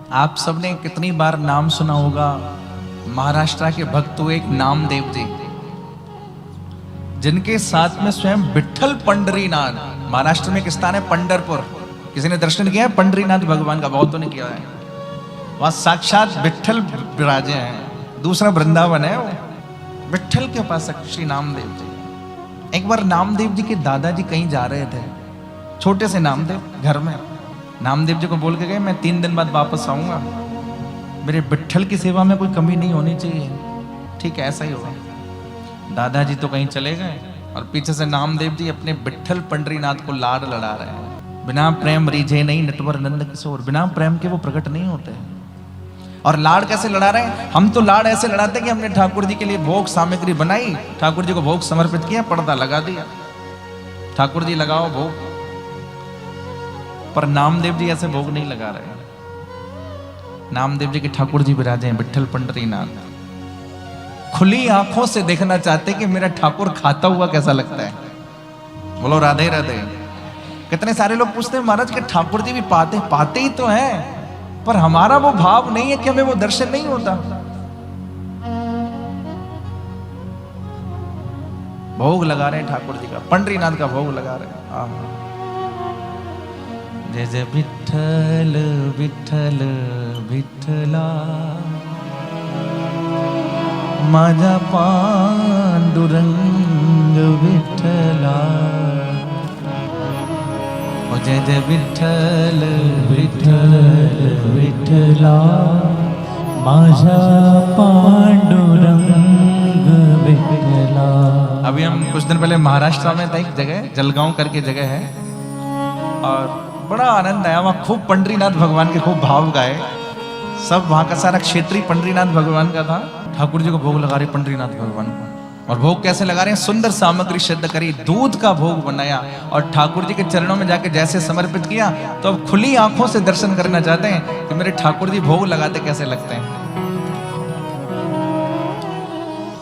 आप सबने कितनी बार नाम सुना होगा महाराष्ट्र के भक्त हुए एक नामदेव जी, जिनके साथ में स्वयं विठ्ठल पंढरीनाथ। महाराष्ट्र में एक स्थान है पंढरपुर, किसी ने दर्शन किया है पंढरीनाथ भगवान का? बहुतों ने किया है। वहां साक्षात विठ्ठल विराजे हैं, दूसरा वृंदावन है वो। विठ्ठल के पास श्री नामदेव जी। एक बार नामदेव जी के दादाजी कहीं जा रहे थे, छोटे से नामदेव घर में। नामदेव जी को बोल के गए मैं 3 दिन बाद वापस आऊंगा, मेरे विठ्ठल की सेवा में कोई कमी नहीं होनी चाहिए। ठीक है, ऐसा ही होगा। दादाजी तो कहीं चले गए और पीछे से नामदेव जी अपने विठ्ठल पंढरीनाथ को लाड लड़ा रहे हैं। बिना प्रेम रीझे नहीं नटवर नंद किशोर, बिना प्रेम के वो प्रकट नहीं होते। और लाड कैसे लड़ा रहे हैं? हम तो लाड ऐसे लड़ाते कि हमने ठाकुर जी के लिए भोग सामग्री बनाई, ठाकुर जी को भोग समर्पित किया, पर्दा लगा दिया, ठाकुर जी लगाओ भोग। पर नामदेव जी ऐसे भोग नहीं लगा रहे। नामदेव जी के ठाकुर जी विराजे हैं विठ्ठल पंढरीनाथ। खुली आंखों से देखना चाहते कि मेरा ठाकुर खाता हुआ कैसा लगता है। बोलो राधे राधे। कितने सारे लोग पूछते हैं महाराज के ठाकुर जी भी पाते ही तो हैं, पर हमारा वो भाव नहीं है कि हमें वो दर्शन नहीं होता। भोग लगा रहे हैं ठाकुर जी का, पंढरीनाथ का भोग लगा रहे हैं। जय जय विठ्ठल विठ्ठल विठ्ठला, माझा पांडुरंग विठ्ठला। जय जय विठ्ठल विठ्ठल विठ्ठला, माझा पांडुरंग विठ्ठला। अभी हम कुछ दिन पहले महाराष्ट्र में था, एक जगह जलगांव करके जगह है, और बड़ा आनंद आया। वहां खूब पंढरीनाथ भगवान के खूब भाव गाए। सब वहां का सारा क्षेत्रीय पंढरीनाथ भगवान का था। ठाकुर जी को भोग लगा रहे पंढरीनाथ भगवान को। और भोग कैसे लगा रहे हैं? सुंदर सामग्री सिद्ध करी, दूध का भोग बनाया और ठाकुर जी के चरणों में जाके जैसे समर्पित किया, तो अब खुली आंखों से दर्शन करना चाहते हैं कि मेरे ठाकुर जी भोग लगाते कैसे लगते हैं।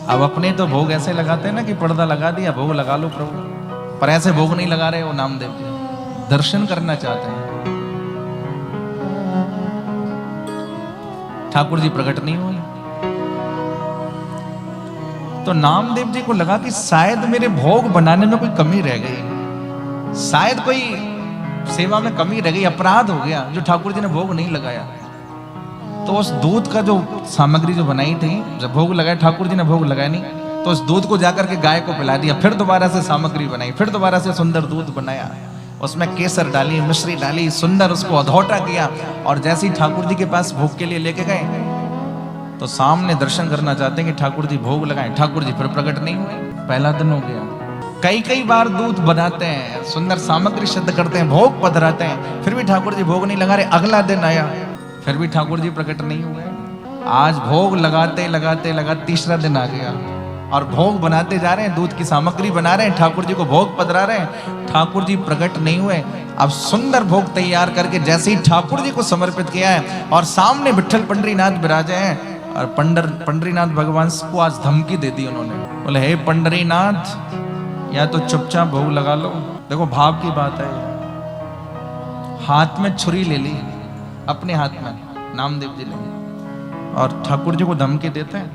अब अपने तो भोग ऐसे लगाते हैं ना कि पर्दा लगा दिया, भोग लगा लो प्रभु, पर ऐसे भोग नहीं लगा रहे वो नामदेव जी। दर्शन करना चाहते हैं। ठाकुर जी प्रकट नहीं हुए, तो नामदेव जी को लगा कि शायद मेरे भोग बनाने में कोई कमी रह गई, शायद कोई सेवा में कमी रह गई, अपराध हो गया जो ठाकुर जी ने भोग नहीं लगाया। तो उस दूध का जो सामग्री जो बनाई थी, जब भोग लगाया, ठाकुर जी ने भोग लगाया नहीं, तो उस दूध को जाकर के गाय को पिला दिया। फिर दोबारा से सामग्री बनाई, फिर दोबारा से सुंदर दूध बनाया, उसमें केसर डाली, मिश्री डाली, सुंदर उसको अधौटा किया। और जैसे ही ठाकुर जी के पास भोग के लिए लेके गए, तो सामने दर्शन करना चाहते हैं कि ठाकुर जी भोग लगाएं, ठाकुर जी फिर प्रकट नहीं हुए। पहला दिन हो गया। कई बार दूध बनाते हैं, सुंदर सामग्री सिद्ध करते हैं, भोग पधराते हैं, फिर भी ठाकुर जी भोग नहीं लगा रहे। अगला दिन आया, फिर भी ठाकुर जी प्रकट नहीं हुए। आज भोग लगाते लगाते तीसरा दिन आ गया और भोग बनाते जा रहे हैं, दूध की सामग्री बना रहे हैं, ठाकुर जी को भोग पधरा रहे हैं, ठाकुर जी प्रकट नहीं हुए। अब सुंदर भोग तैयार करके जैसे ही ठाकुर जी को समर्पित किया है और सामने विठ्ठल पंढरीनाथ विराजे हैं, और पंढरीनाथ भगवान को आज धमकी दे दी उन्होंने। बोले हे पंढरीनाथ, या तो चुपचाप भोग लगा लो। देखो भाव की बात है। हाथ में छुरी ले ली, अपने हाथ में नामदेव जी ने, और ठाकुर जी को धमकी देते हैं,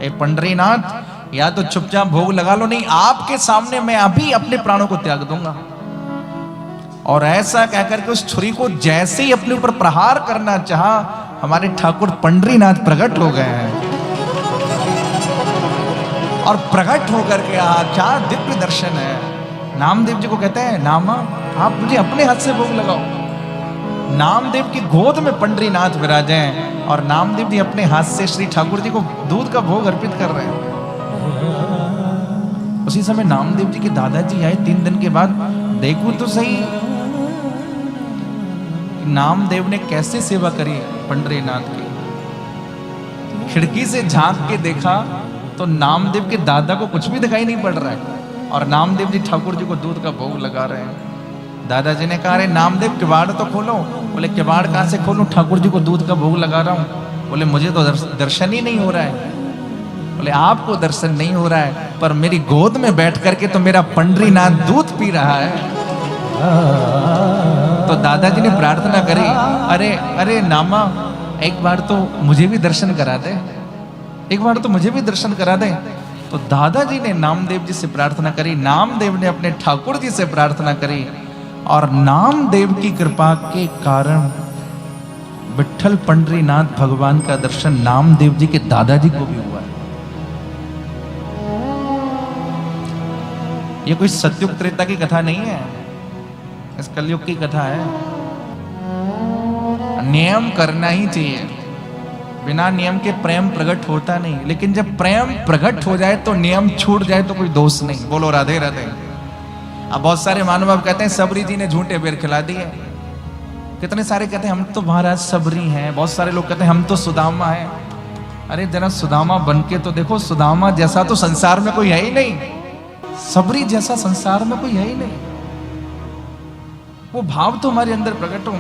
हे पंढरीनाथ, या तो चुपचाप भोग लगा लो, नहीं आपके सामने मैं अभी अपने प्राणों को त्याग दूंगा। और ऐसा कहकर के उस छुरी को जैसे ही अपने ऊपर प्रहार करना चाहा, हमारे ठाकुर पंढरीनाथ प्रकट हो गए हैं। और प्रकट होकर के क्या दिव्य दर्शन है। नामदेव जी को कहते हैं, नामा आप मुझे अपने हाथ से भोग लगाओ। नामदेव की गोद में पंढरीनाथ विराजे हैं और नामदेव जी अपने हाथ से श्री ठाकुर जी को दूध का भोग अर्पित कर रहे हैं। उसी समय नामदेव जी के दादाजी आए 3 दिन के बाद। देखो तो सही नामदेव ने कैसे सेवा करी पंढरीनाथ की। खिड़की से झांक के देखा तो नामदेव के दादा को कुछ भी दिखाई नहीं पड़ रहा है, और नामदेव जी ठाकुर जी को दूध का भोग लगा रहे हैं। दादाजी ने कहा, अरे नामदेव किवाड़ तो खोलो। बोले किवाड़ कहां से खोलूं, ठाकुर जी को दूध का भोग लगा रहा हूं। बोले मुझे तो दर्शन ही नहीं हो रहा है। बोले आपको दर्शन नहीं हो रहा है, पर मेरी गोद में बैठ करके तो मेरा पंढरीनाथ दूध पी रहा है। तो दादाजी ने प्रार्थना करी, अरे अरे नामा, एक बार तो मुझे भी दर्शन करा दे, एक बार तो मुझे भी दर्शन करा दे। तो दादाजी ने नामदेव जी से प्रार्थना करी, नामदेव ने अपने ठाकुर जी से प्रार्थना करी, और नामदेव की कृपा के कारण विठ्ठल पंडरीनाथ भगवान का दर्शन नामदेव जी के दादाजी को भी हुआ। ये कोई सतयुग त्रेता की कथा नहीं है, इस कलयुग की कथा है। नियम करना ही चाहिए, बिना नियम के प्रेम प्रकट होता नहीं, लेकिन जब प्रेम प्रकट हो जाए तो नियम छूट जाए तो कोई दोष नहीं। बोलो राधे राधे। अब बहुत सारे महानुभाव कहते हैं सबरी जी ने झूठे बेर खिला दिए, कितने सारे कहते हैं हम तो महाराज सबरी हैं, बहुत सारे लोग कहते हैं हम तो सुदामा हैं। अरे जरा सुदामा बन के तो देखो, सुदामा जैसा तो संसार में कोई है ही नहीं, सबरी जैसा संसार में कोई है ही नहीं। वो भाव तो हमारे अंदर प्रकट हो।